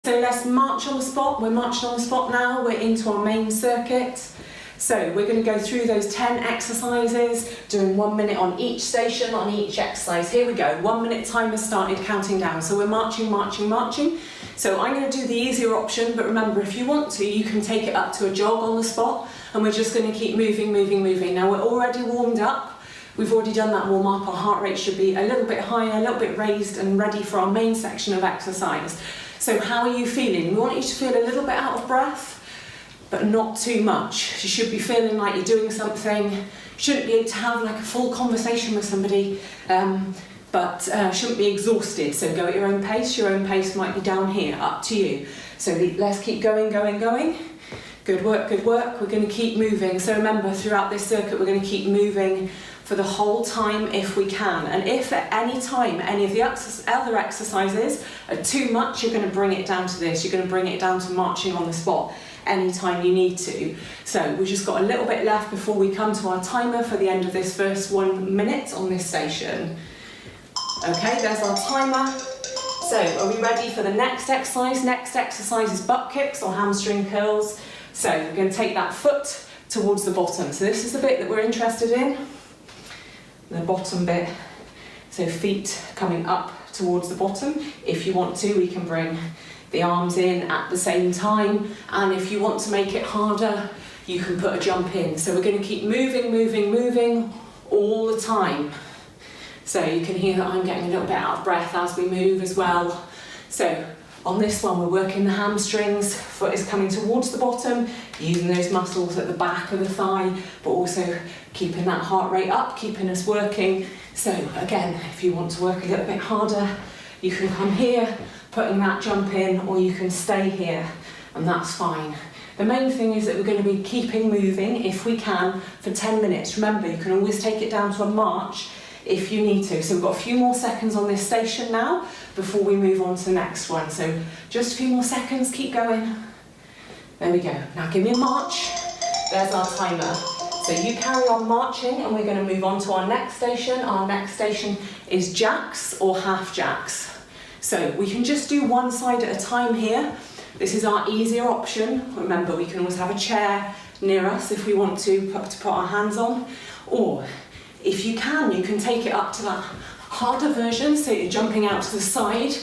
So let's march on the spot. We're marching on the spot now. We're into our main circuit. So we're going to go through those 10 exercises, doing 1 minute on each station, on each exercise. Here we go. 1 minute timer started counting down. So we're marching, marching, marching. So I'm going to do the easier option, but remember, if you want to, you can take it up to a jog on the spot, and we're just going to keep moving, moving, moving. Now we're already warmed up. We've already done that warm up. Our heart rate should be a little bit higher, a little bit raised, and ready for our main section of exercise. So how are you feeling? We want you to feel a little bit out of breath, but not too much. You should be feeling like you're doing something. You shouldn't be able to have like a full conversation with somebody, but shouldn't be exhausted. So go at your own pace. Your own pace might be down here, up to you. So let's keep going, going, going. Good work, good work. We're going to keep moving. So remember, throughout this circuit, we're going to keep moving for the whole time if we can. And if at any time any of the other exercises are too much, you're going to bring it down to this. You're going to bring it down to marching on the spot anytime you need to. So we've just got a little bit left before we come to our timer for the end of this first 1 minute on this station. Okay, there's our timer. So are we ready for the next exercise? Next exercise is butt kicks or hamstring curls. So we're going to take that foot towards the bottom. So this is the bit that we're interested in. The bottom bit, so feet coming up towards the bottom. If you want to, we can bring the arms in at the same time, and if you want to make it harder, you can put a jump in. So we're going to keep moving, moving, moving all the time. So you can hear that I'm getting a little bit out of breath as we move as well. So on this one, we're working the hamstrings, foot is coming towards the bottom, using those muscles at the back of the thigh, but also keeping that heart rate up, keeping us working. So again, if you want to work a little bit harder, you can come here, putting that jump in, or you can stay here, and that's fine. The main thing is that we're going to be keeping moving, if we can, for 10 minutes. Remember, you can always take it down to a march if you need to. So we've got a few more seconds on this station now before we move on to the next one. So just a few more seconds, keep going. There we go. Now give me a march. There's our timer. So you carry on marching, and we're going to move on to our next station. Our next station is jacks or half jacks. So we can just do one side at a time here. This is our easier option. Remember, we can always have a chair near us if we want to put our hands on, or if you can take it up to that harder version, so you're jumping out to the side,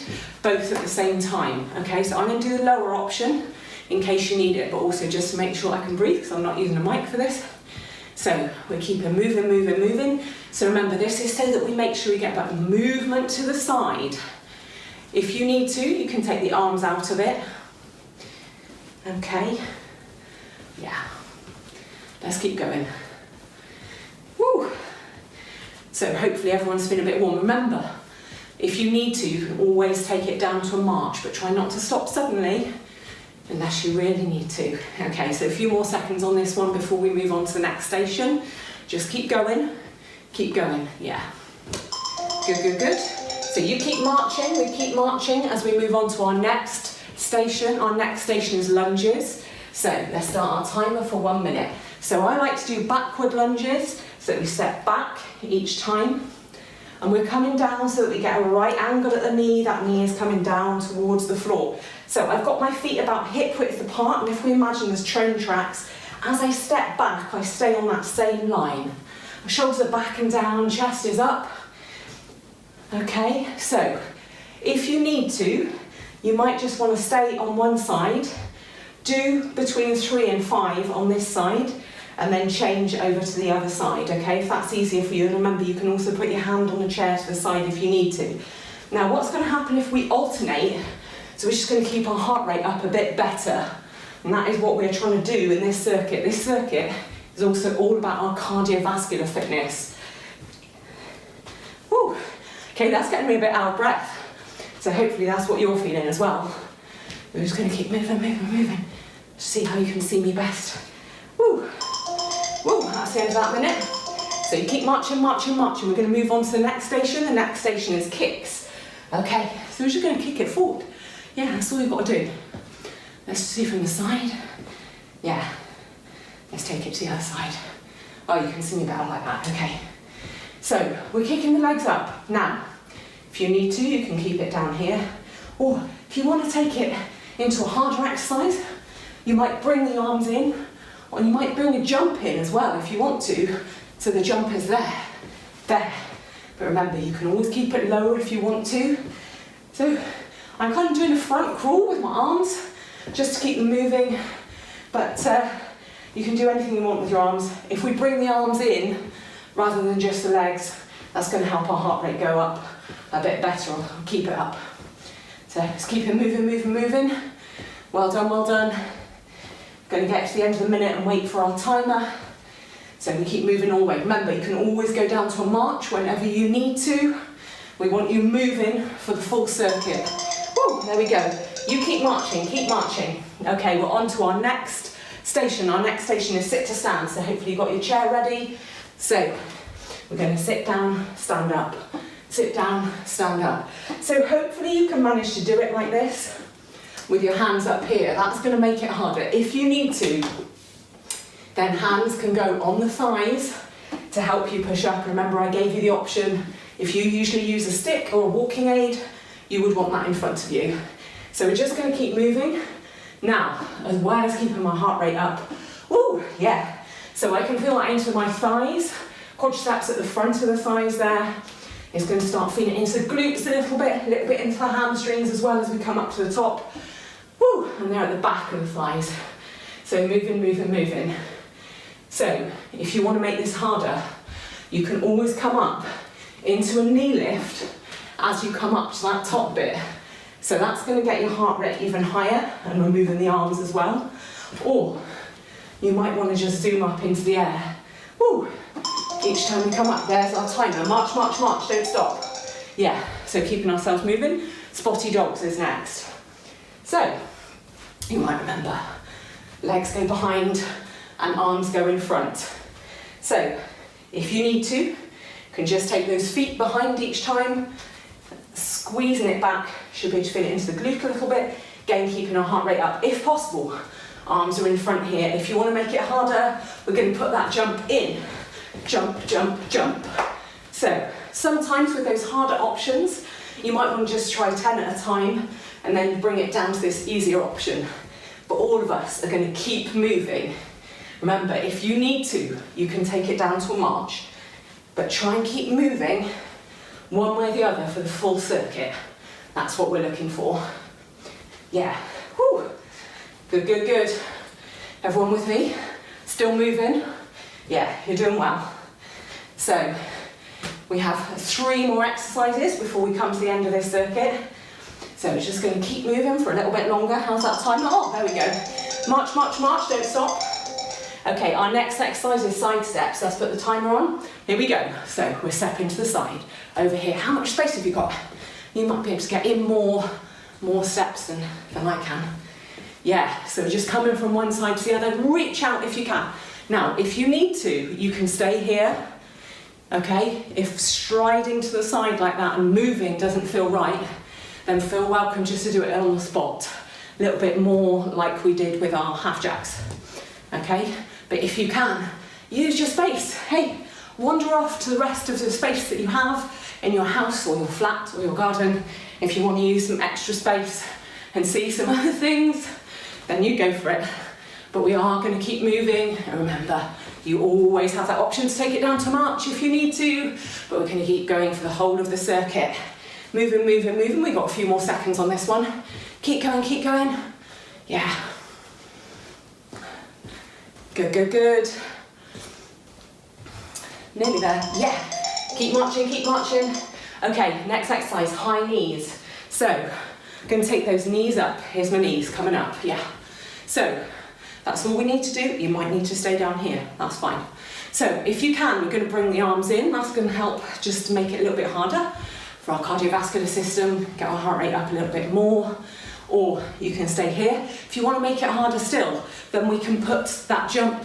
both at the same time. Okay, so I'm going to do the lower option in case you need it, but also just to make sure I can breathe, because I'm not using a mic for this. So we're keeping moving, moving, moving. So remember, this is so that we make sure we get that movement to the side. If you need to, you can take the arms out of it. Okay, yeah, let's keep going. Woo. So hopefully everyone's feeling a bit warm. Remember, if you need to, you can always take it down to a march, but try not to stop suddenly unless you really need to. Okay, so a few more seconds on this one before we move on to the next station. Just keep going, yeah. Good, good, good. So you keep marching, we keep marching as we move on to our next station. Our next station is lunges. So let's start our timer for 1 minute. So I like to do backward lunges, so we step back each time, and we're coming down so that we get a right angle at the knee. That knee is coming down towards the floor. So I've got my feet about hip width apart, and if we imagine there's train tracks, as I step back, I stay on that same line. My shoulders are back and down, chest is up. Okay, so if you need to, you might just want to stay on one side, do between 3 and 5 on this side, and then change over to the other side, okay, if that's easier for you. And remember, you can also put your hand on the chair to the side if you need to. Now, what's going to happen if we alternate? So we're just going to keep our heart rate up a bit better, and that is what we're trying to do in this circuit. This circuit is also all about our cardiovascular fitness. Woo. Okay, that's getting me a bit out of breath. So hopefully that's what you're feeling as well. We're just going to keep moving, moving, moving. See how you can see me best. Woo. Woo, that's the end of that minute. So you keep marching, marching, marching. We're going to move on to the next station. The next station is kicks. Okay, so we're just going to kick it forward. Yeah, that's all we've got to do. Let's see from the side. Yeah. Let's take it to the other side. Oh, you can see me better like that. Okay. So we're kicking the legs up. Now, if you need to, you can keep it down here. Or if you want to take it into a harder exercise, you might bring the arms in, or you might bring a jump in as well if you want to, so the jump is there. But remember, you can always keep it lower if you want to. So I'm kind of doing a front crawl with my arms, just to keep them moving, but you can do anything you want with your arms. If we bring the arms in, rather than just the legs, that's going to help our heart rate go up a bit better, or keep it up. So just keep it moving, moving, moving. Well done, well done. Going to get to the end of the minute and wait for our timer. So we keep moving all the way. Remember, you can always go down to a march whenever you need to. We want you moving for the full circuit. Woo, there we go. You keep marching, keep marching. Okay, we're on to our next station. Our next station is sit to stand. So hopefully you've got your chair ready. So we're going to sit down, stand up. Sit down, stand up. So hopefully you can manage to do it like this with your hands up here. That's going to make it harder. If you need to, then hands can go on the thighs to help you push up. Remember, I gave you the option. If you usually use a stick or a walking aid, you would want that in front of you. So we're just going to keep moving. Now, as well as keeping my heart rate up. Woo, yeah. So I can feel that into my thighs. Quadriceps at the front of the thighs there. It's going to start feeling into the glutes a little bit into the hamstrings as well as we come up to the top. Woo, and they're at the back of the thighs. So moving, moving, moving. So if you want to make this harder, you can always come up into a knee lift as you come up to that top bit. So that's going to get your heart rate even higher, and we're moving the arms as well. Or you might want to just zoom up into the air. Woo! Each time we come up, there's our timer. March, march, march, don't stop. Yeah, so keeping ourselves moving. Spotty dogs is next. So, you might remember, legs go behind and arms go in front. So, if you need to, you can just take those feet behind each time, squeezing it back, should be able to feel it into the glute a little bit, again keeping our heart rate up. If possible, arms are in front here. If you want to make it harder, we're going to put that jump in. Jump, jump, jump. So, sometimes with those harder options, you might want to just try 10 at a time and then bring it down to this easier option. But all of us are going to keep moving. Remember, if you need to, you can take it down to a march, but try and keep moving one way or the other for the full circuit. That's what we're looking for. Yeah. Whew. Good, good, good. Everyone with me? Still moving? Yeah, you're doing well. So, we have 3 more exercises before we come to the end of this circuit. So we're just going to keep moving for a little bit longer. How's that timer? Oh, there we go. March, march, march, don't stop. Okay, our next exercise is side steps. Let's put the timer on. Here we go. So we're stepping to the side. Over here, how much space have you got? You might be able to get in more steps than I can. Yeah, so we're just coming from one side to the other. Reach out if you can. Now, if you need to, you can stay here. Okay, if striding to the side like that and moving doesn't feel right, then feel welcome just to do it on the spot. A little bit more like we did with our half jacks. Okay, but if you can, use your space. Hey, wander off to the rest of the space that you have in your house or your flat or your garden. If you want to use some extra space and see some other things, then you go for it. But we are going to keep moving, and remember, you always have that option to take it down to march if you need to, but we're going to keep going for the whole of the circuit. Moving, moving, moving. We've got a few more seconds on this one. Keep going, keep going. Yeah. Good, good, good. Nearly there. Yeah. Keep marching, keep marching. Okay, next exercise, high knees. So, I'm going to take those knees up. Here's my knees coming up, yeah. So, that's all we need to do. You might need to stay down here, that's fine. So, if you can, we're going to bring the arms in. That's going to help just to make it a little bit harder for our cardiovascular system, get our heart rate up a little bit more. Or you can stay here. If you want to make it harder still, then we can put that jump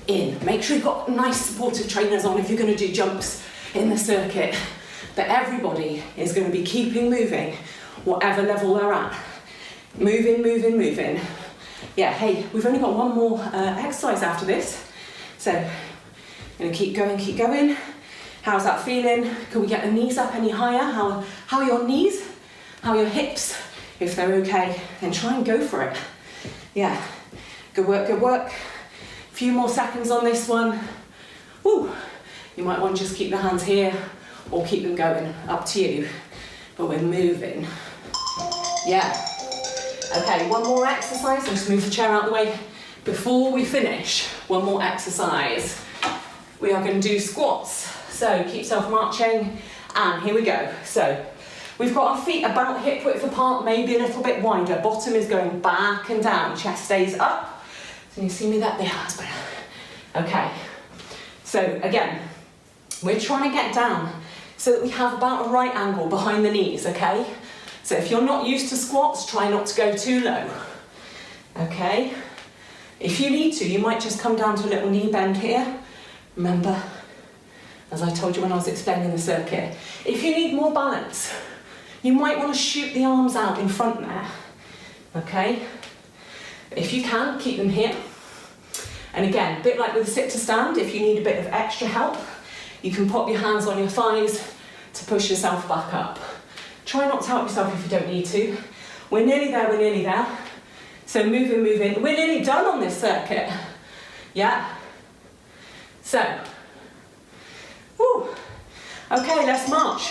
in. Make sure you've got nice supportive trainers on if you're going to do jumps in the circuit. But everybody is going to be keeping moving, whatever level they're at. Moving, moving, moving. Yeah, hey, we've only got one more exercise after this. So, I'm going to keep going, keep going. How's that feeling? Can we get the knees up any higher? How are your knees? How are your hips? If they're okay, then try and go for it. Yeah, good work, good work. A few more seconds on this one. Woo. You might want to just keep the hands here or keep them going, up to you. But we're moving. Yeah. Okay, one more exercise. I'll just move the chair out of the way. Before we finish, one more exercise. We are going to do squats. So keep yourself marching, and here we go. So we've got our feet about hip width apart, maybe a little bit wider. Bottom is going back and down, chest stays up. Can you see me that? There, that's better. Okay, so again, we're trying to get down so that we have about a right angle behind the knees, okay? So if you're not used to squats, try not to go too low, okay? If you need to, you might just come down to a little knee bend here. Remember, as I told you when I was explaining the circuit, if you need more balance, you might want to shoot the arms out in front there, okay? If you can, keep them here. And again, a bit like with the sit to stand, if you need a bit of extra help, you can pop your hands on your thighs to push yourself back up. Try not to help yourself if you don't need to. We're nearly there, we're nearly there. So moving, moving. We're nearly done on this circuit. Yeah? So, woo. Okay, let's march.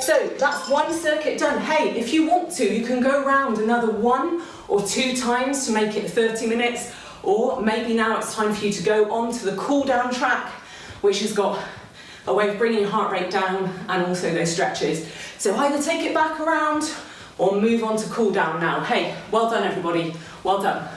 So that's one circuit done. Hey, if you want to, you can go around another 1 or 2 times to make it 30 minutes, or maybe now it's time for you to go on to the cool down track, which has got a way of bringing your heart rate down and also those stretches. So either take it back around or move on to cool down now. Hey, well done everybody, well done.